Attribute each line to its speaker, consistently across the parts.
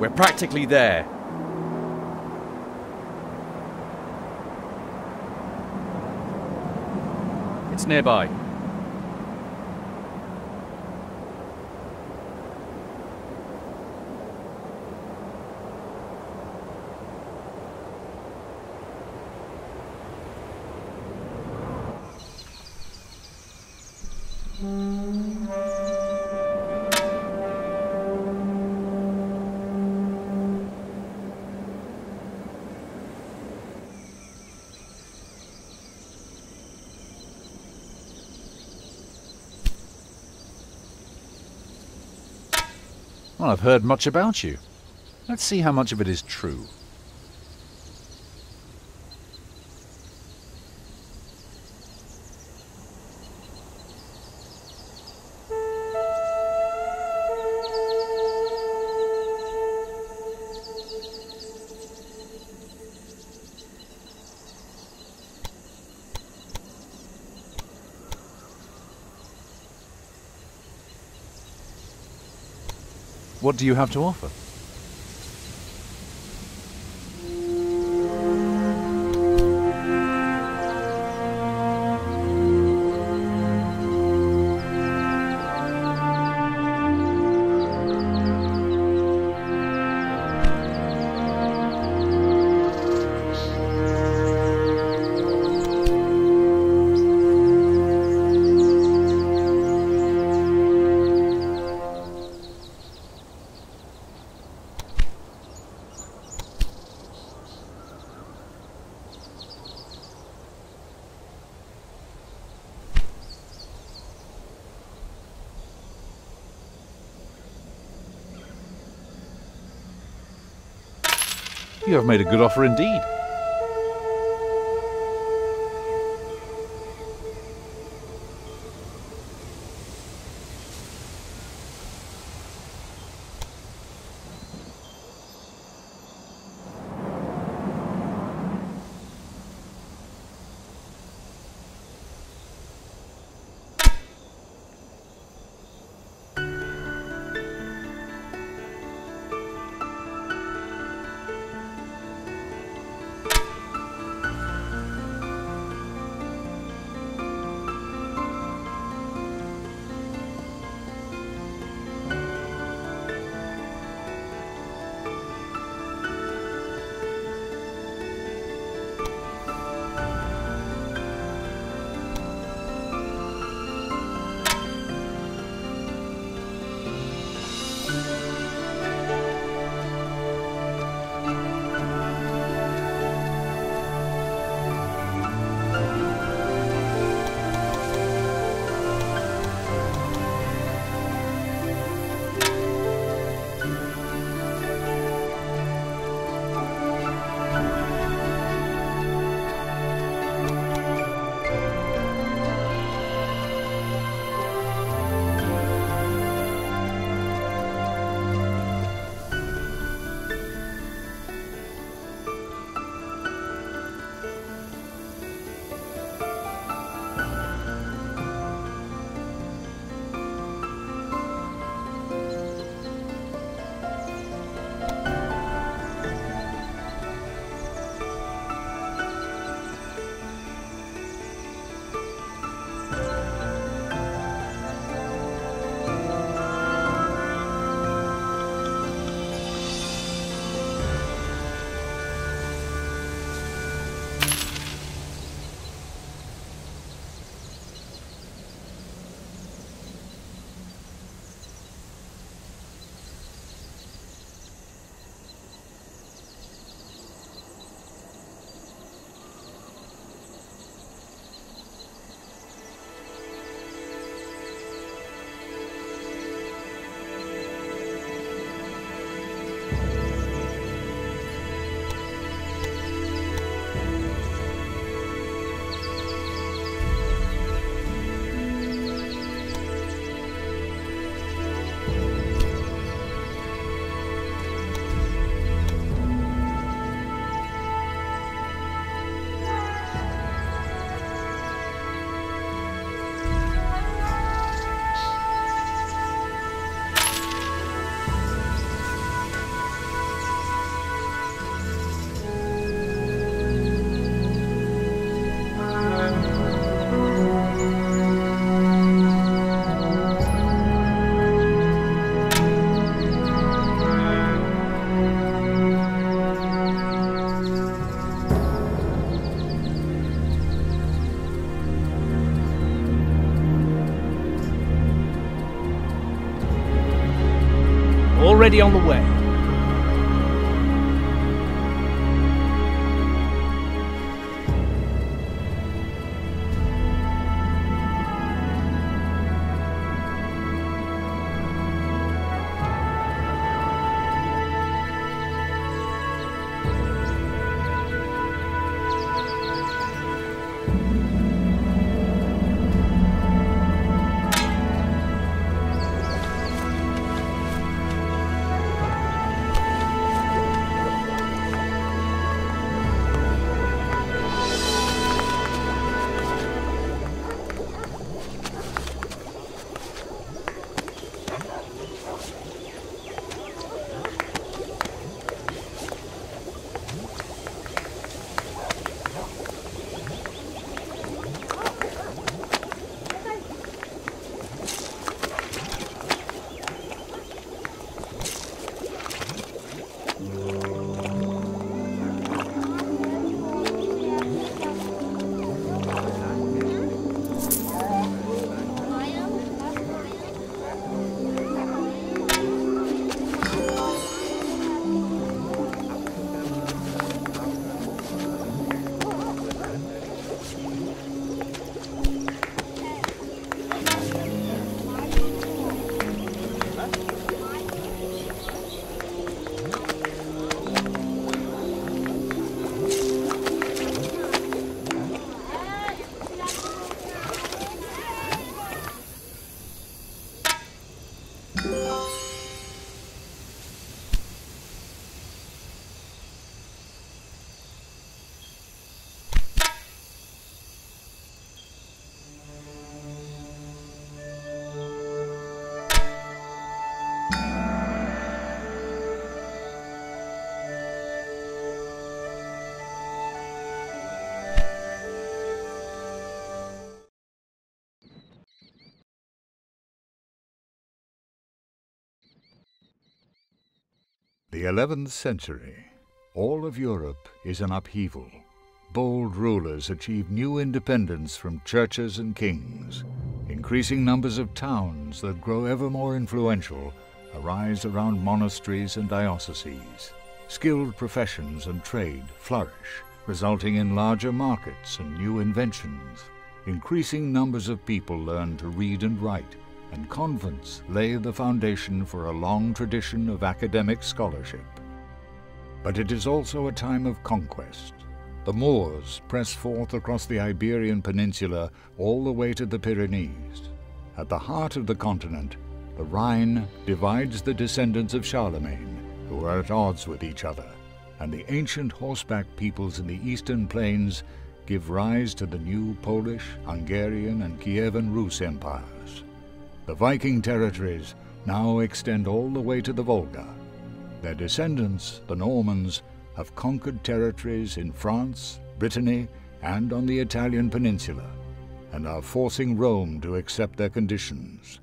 Speaker 1: We're practically there. It's nearby.
Speaker 2: Well, I've heard much about you. Let's see how much of it is true. What do you have to offer? You have made a good offer indeed.
Speaker 3: already on the way.
Speaker 2: The 11th century. All of Europe is in upheaval. Bold rulers achieve new independence from churches and kings. Increasing numbers of towns that grow ever more influential arise around monasteries and dioceses. Skilled professions and trade flourish, resulting in larger markets and new inventions. Increasing numbers of people learn to read and write, and convents lay the foundation for a long tradition of academic scholarship. But it is also a time of conquest. The Moors press forth across the Iberian Peninsula all the way to the Pyrenees. At the heart of the continent, the Rhine divides the descendants of Charlemagne, who are at odds with each other, and the ancient horseback peoples in the eastern plains give rise to the new Polish, Hungarian, and Kievan Rus empires. The Viking territories now extend all the way to the Volga. Their descendants, the Normans, have conquered territories in France, Brittany, and on the Italian peninsula, and are forcing Rome to accept their conditions.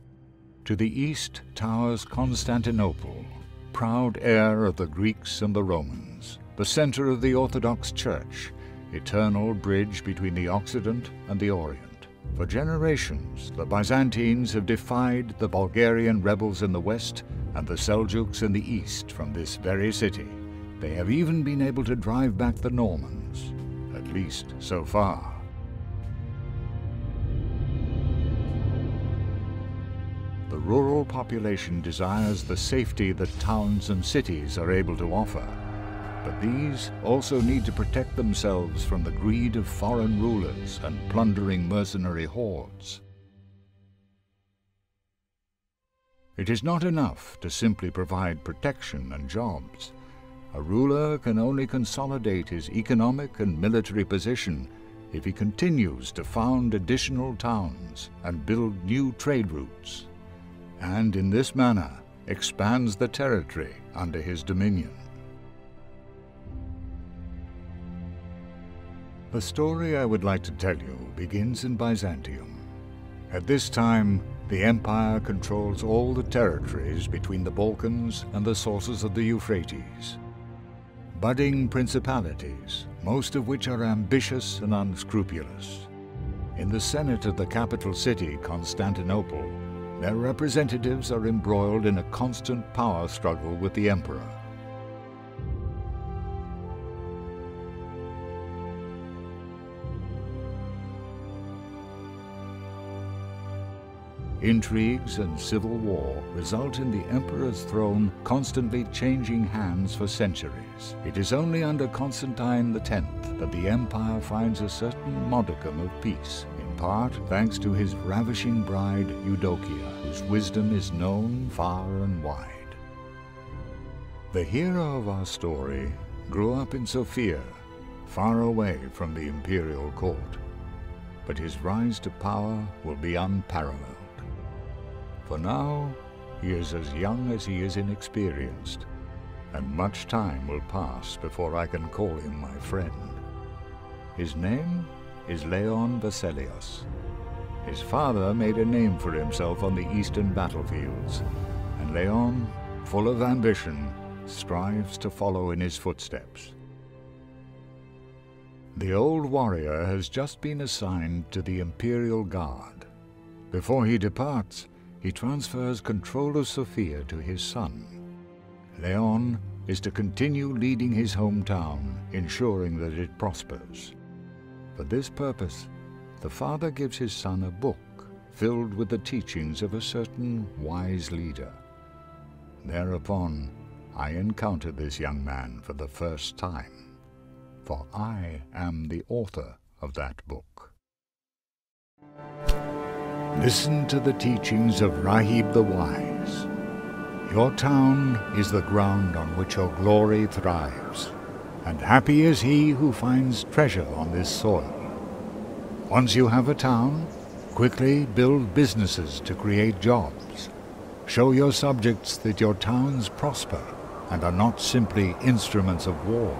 Speaker 2: To the east towers Constantinople, proud heir of the Greeks and the Romans, the center of the Orthodox Church, eternal bridge between the Occident and the Orient. For generations, the Byzantines have defied the Bulgarian rebels in the west and the Seljuks in the east from this very city. They have even been able to drive back the Normans, at least so far. The rural population desires the safety that towns and cities are able to offer, but these also need to protect themselves from the greed of foreign rulers and plundering mercenary hordes. It is not enough to simply provide protection and jobs. A ruler can only consolidate his economic and military position if he continues to found additional towns and build new trade routes, and in this manner expands the territory under his dominion. The story I would like to tell you begins in Byzantium. At this time, the empire controls all the territories between the Balkans and the sources of the Euphrates. Budding principalities, most of which are ambitious and unscrupulous. In the Senate of the capital city, Constantinople, Their representatives are embroiled in a constant power struggle with the emperor. Intrigues and civil war result in the emperor's throne constantly changing hands for centuries. It is only under Constantine X that the empire finds a certain modicum of peace, in part thanks to his ravishing bride Eudokia, whose wisdom is known far and wide. The hero of our story grew up in Sofia, far away from the imperial court, but his rise to power will be unparalleled. For now, he is as young as he is inexperienced, and much time will pass before I can call him my friend. His name is Leon Veselius. His father made a name for himself on the eastern battlefields, and Leon, full of ambition, strives to follow in his footsteps. The old warrior has just been assigned to the Imperial Guard. Before he departs, he transfers control of Sofia to his son. Leon is to continue leading his hometown, ensuring that it prospers. For this purpose, the father gives his son a book filled with the teachings of a certain wise leader. Thereupon, I encounter this young man for the first time, for I am the author of that book. Listen to the teachings of Rahib the Wise. Your town is the ground on which your glory thrives, and happy is he who finds treasure on this soil. Once you have a town, quickly build businesses to create jobs. Show your subjects that your towns prosper and are not simply instruments of war.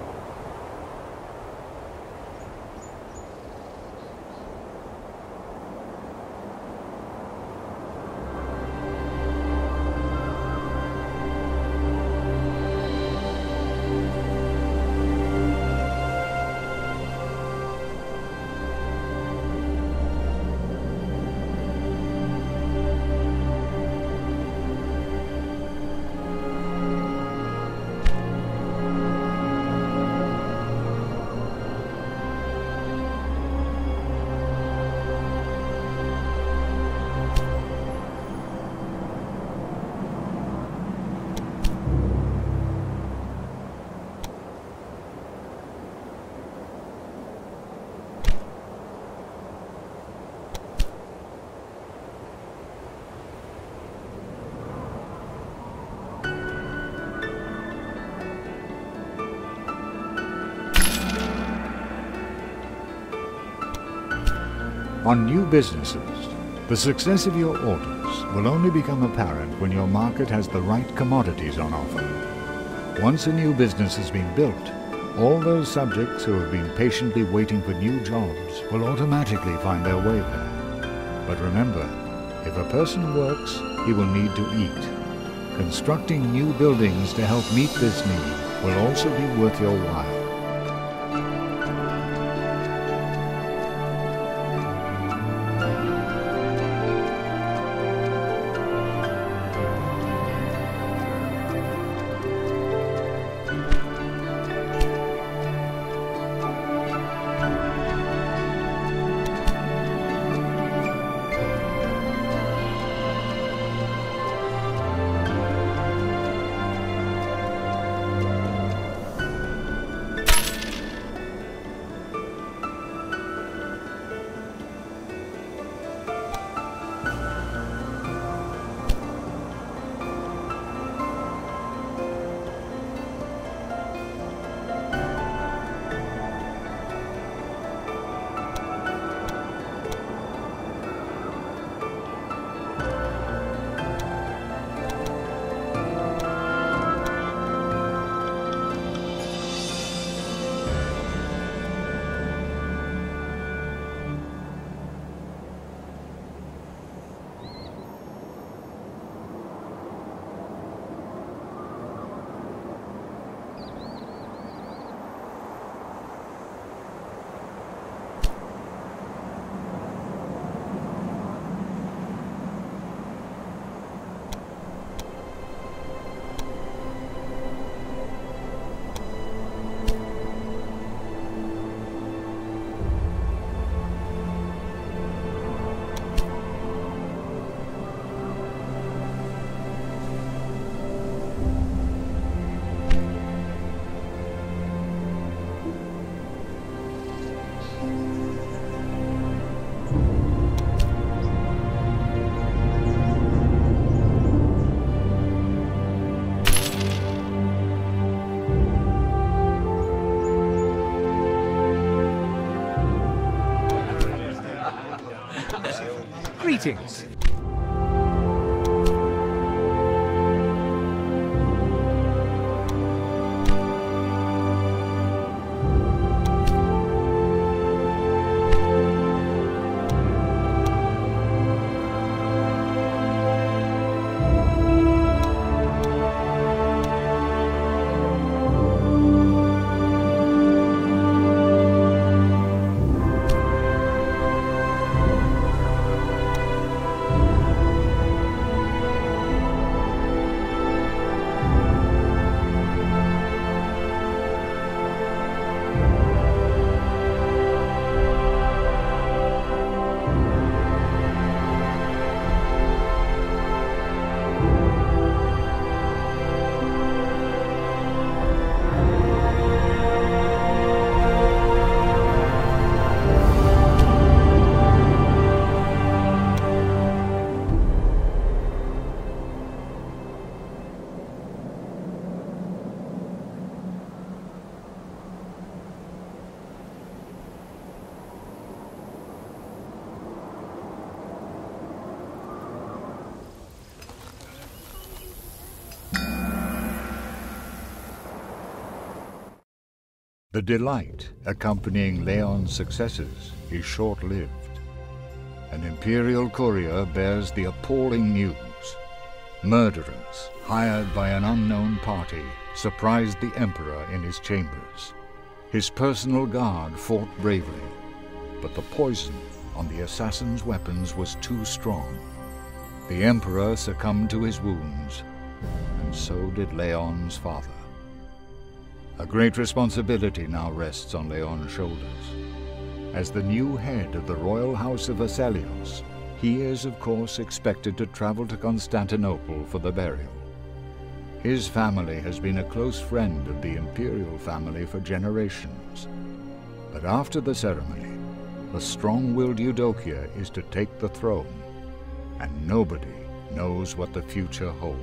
Speaker 2: On new businesses, the success of your orders will only become apparent when your market has the right commodities on offer. Once a new business has been built, all those subjects who have been patiently waiting for new jobs will automatically find their way there. But remember, if a person works, he will need to eat. Constructing new buildings to help meet this need will also be worth your while.
Speaker 3: Greetings.
Speaker 2: The delight accompanying Leon's successes is short-lived. An imperial courier bears the appalling news. Murderers, hired by an unknown party, surprised the emperor in his chambers. His personal guard fought bravely, but the poison on the assassin's weapons was too strong. The emperor succumbed to his wounds, and so did Leon's father. A great responsibility now rests on Leon's shoulders. As the new head of the royal house of Vesalios, he is of course expected to travel to Constantinople for the burial. His family has been a close friend of the imperial family for generations. But after the ceremony, the strong-willed Eudokia is to take the throne, and nobody knows what the future holds.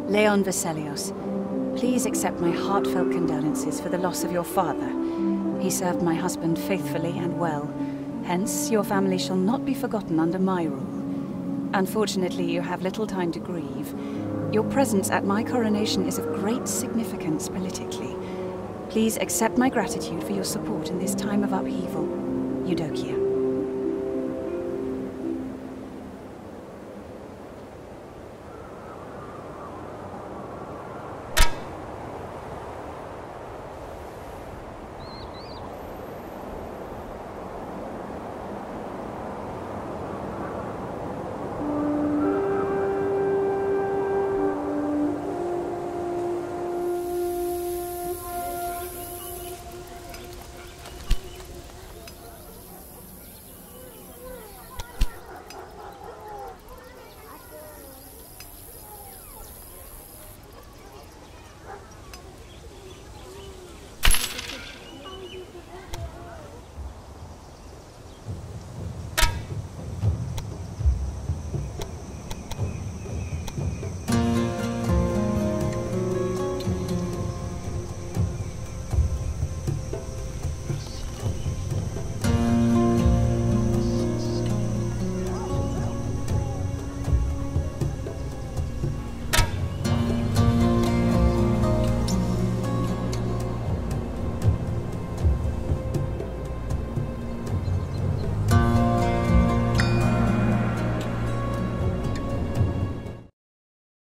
Speaker 4: Leon Vesalios, please accept my heartfelt condolences for the loss of your father. He served my husband faithfully and well. Hence, your family shall not be forgotten under my rule. Unfortunately, you have little time to grieve. Your presence at my coronation is of great significance politically. Please accept my gratitude for your support in this time of upheaval. Eudokia.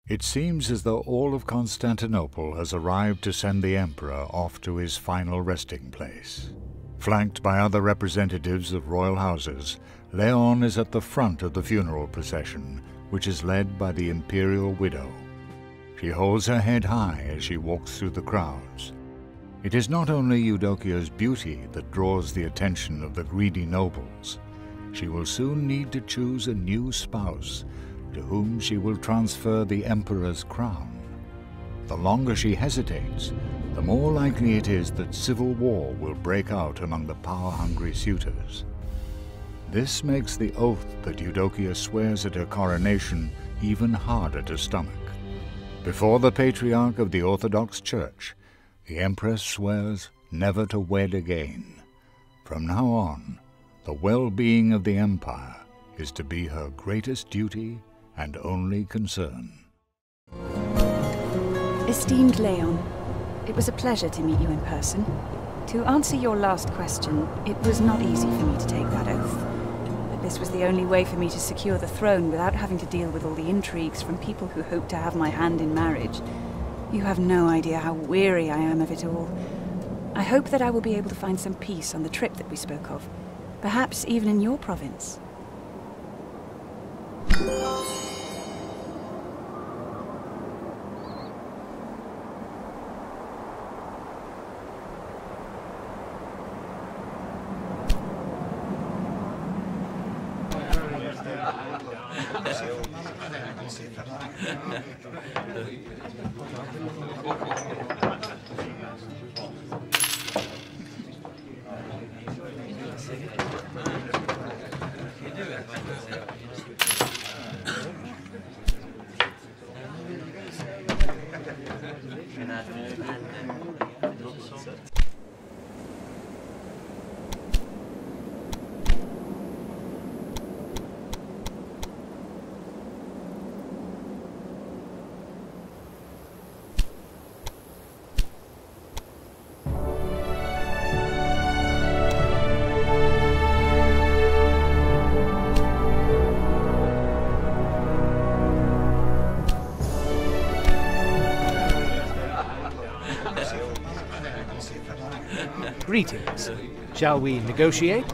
Speaker 2: It seems as though all of Constantinople has arrived to send the emperor off to his final resting place. Flanked by other representatives of royal houses, Leon is at the front of the funeral procession, which is led by the imperial widow. She holds her head high as she walks through the crowds. It is not only Eudokia's beauty that draws the attention of the greedy nobles. She will soon need to choose a new spouse, to whom she will transfer the emperor's crown. The longer she hesitates, the more likely it is that civil war will break out among the power-hungry suitors. This makes the oath that Eudokia swears at her coronation even harder to stomach. Before the Patriarch of the Orthodox Church, the Empress swears never to wed again. From now on, the well-being of the Empire is to be her greatest duty and only concern.
Speaker 4: Esteemed Leon, it was a pleasure to meet you in person. To answer your last question, it was not easy for me to take that oath. But this was the only way for me to secure the throne without having to deal with all the intrigues from people who hope to have my hand in marriage. You have no idea how weary I am of it all. I hope that I will be able to find some peace on the trip that we spoke of. Perhaps even in your province.
Speaker 3: Greetings. Shall we negotiate?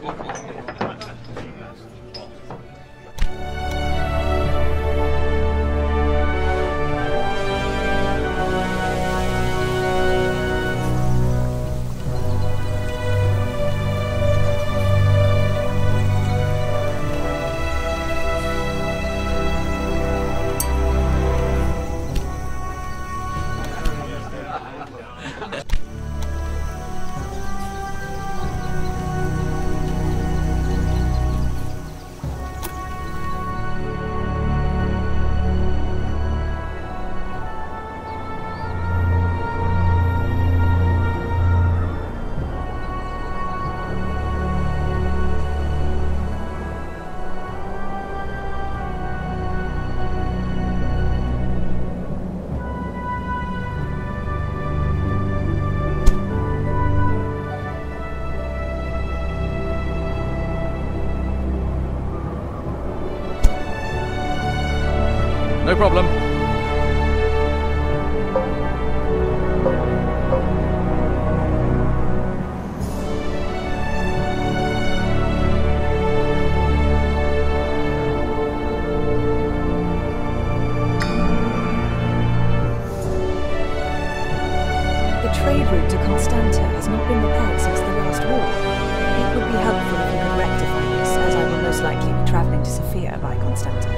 Speaker 1: No problem.
Speaker 4: The trade route to Constanta has not been repaired since the last war. It would be helpful if you could rectify this, as I will most likely be travelling to Sofia by Constanta.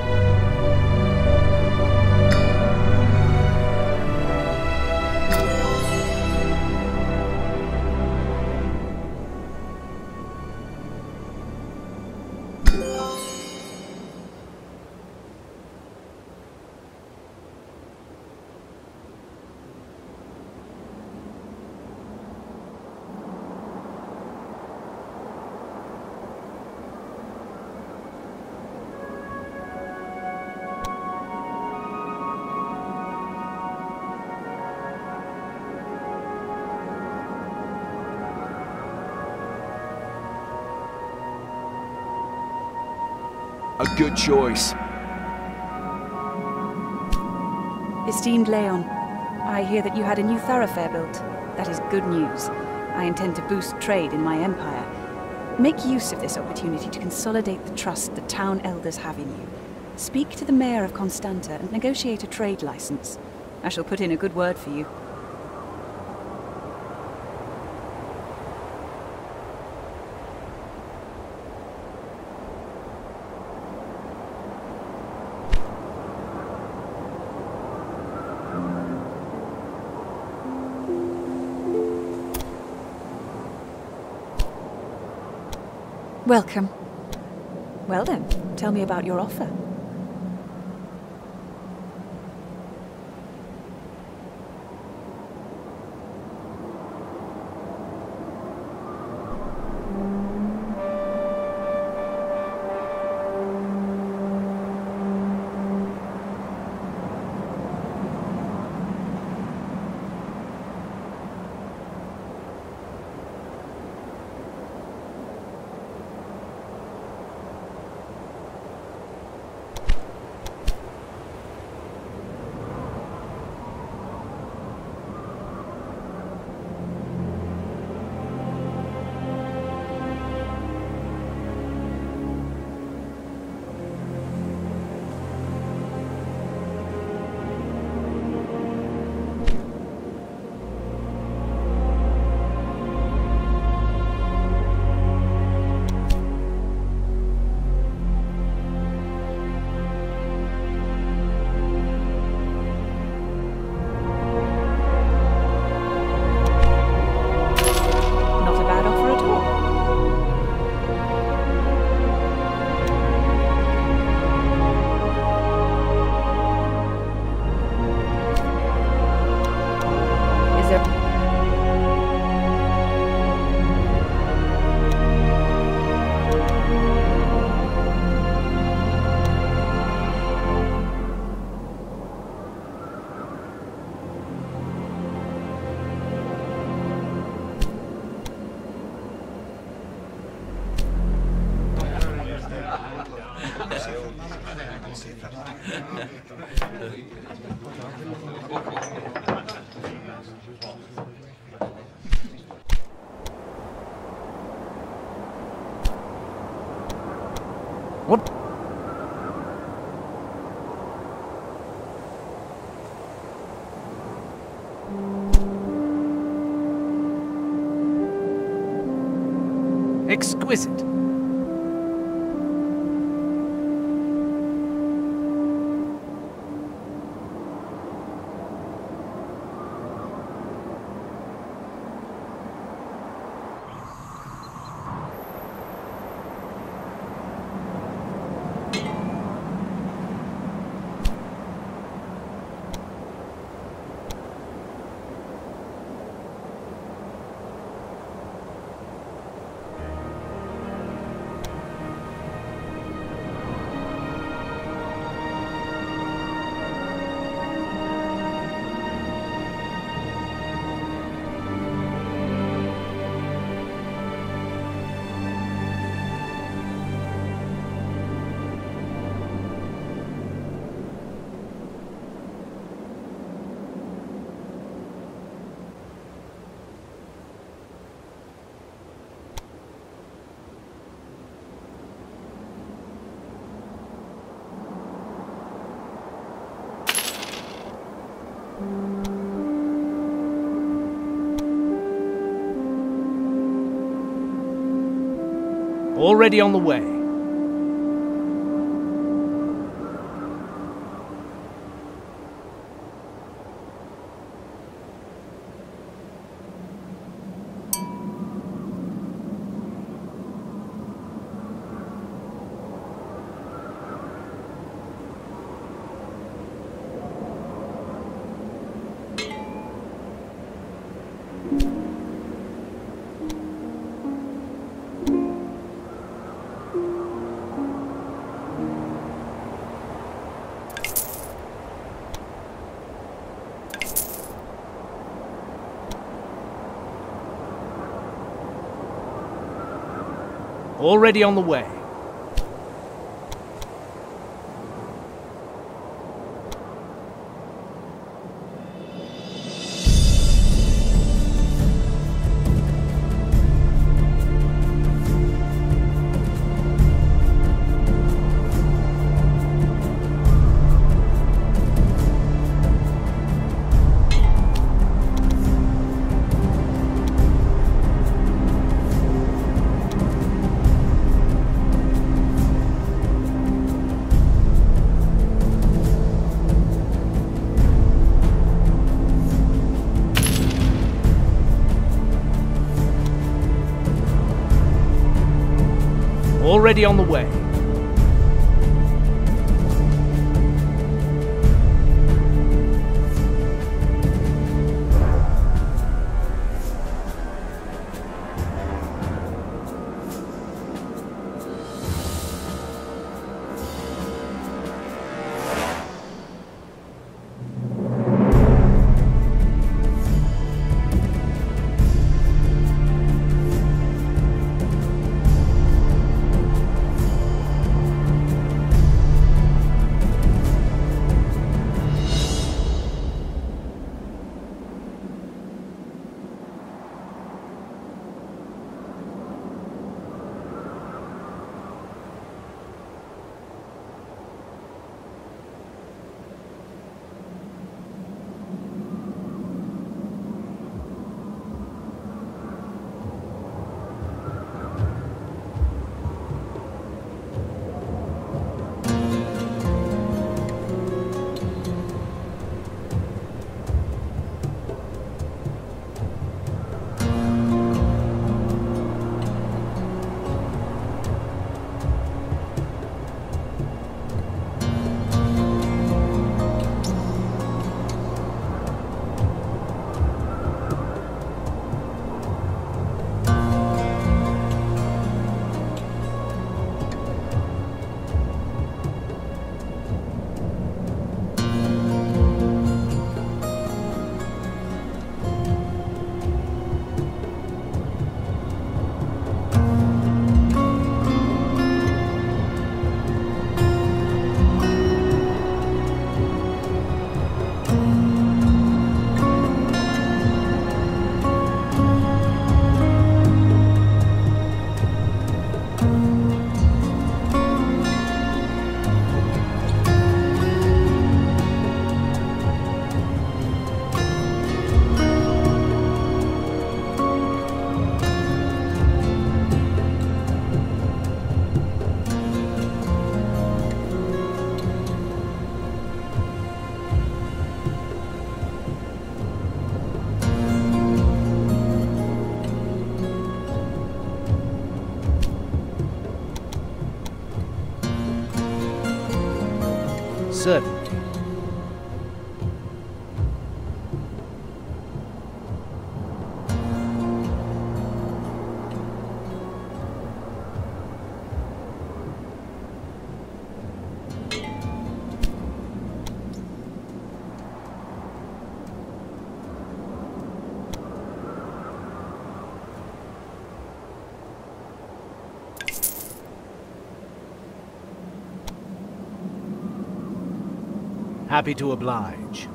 Speaker 1: A good choice.
Speaker 4: Esteemed Leon, I hear that you had a new thoroughfare built. That is good news. I intend to boost trade in my empire. Make use of this opportunity to consolidate the trust the town elders have in you. Speak to the mayor of Constanta and negotiate a trade license. I shall put in a good word for you. Welcome. Well then, tell me about your offer.
Speaker 3: What? Exquisite. Already on the way. Already on the way. Already on the way. Certainly. Happy to oblige.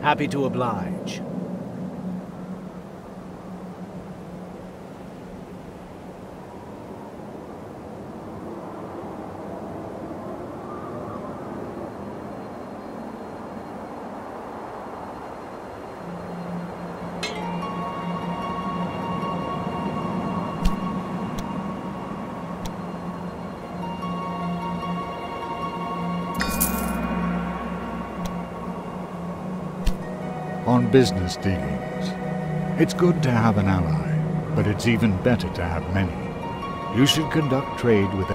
Speaker 3: Happy to oblige.
Speaker 2: On business dealings, it's good to have an ally, but it's even better to have many. You should conduct trade with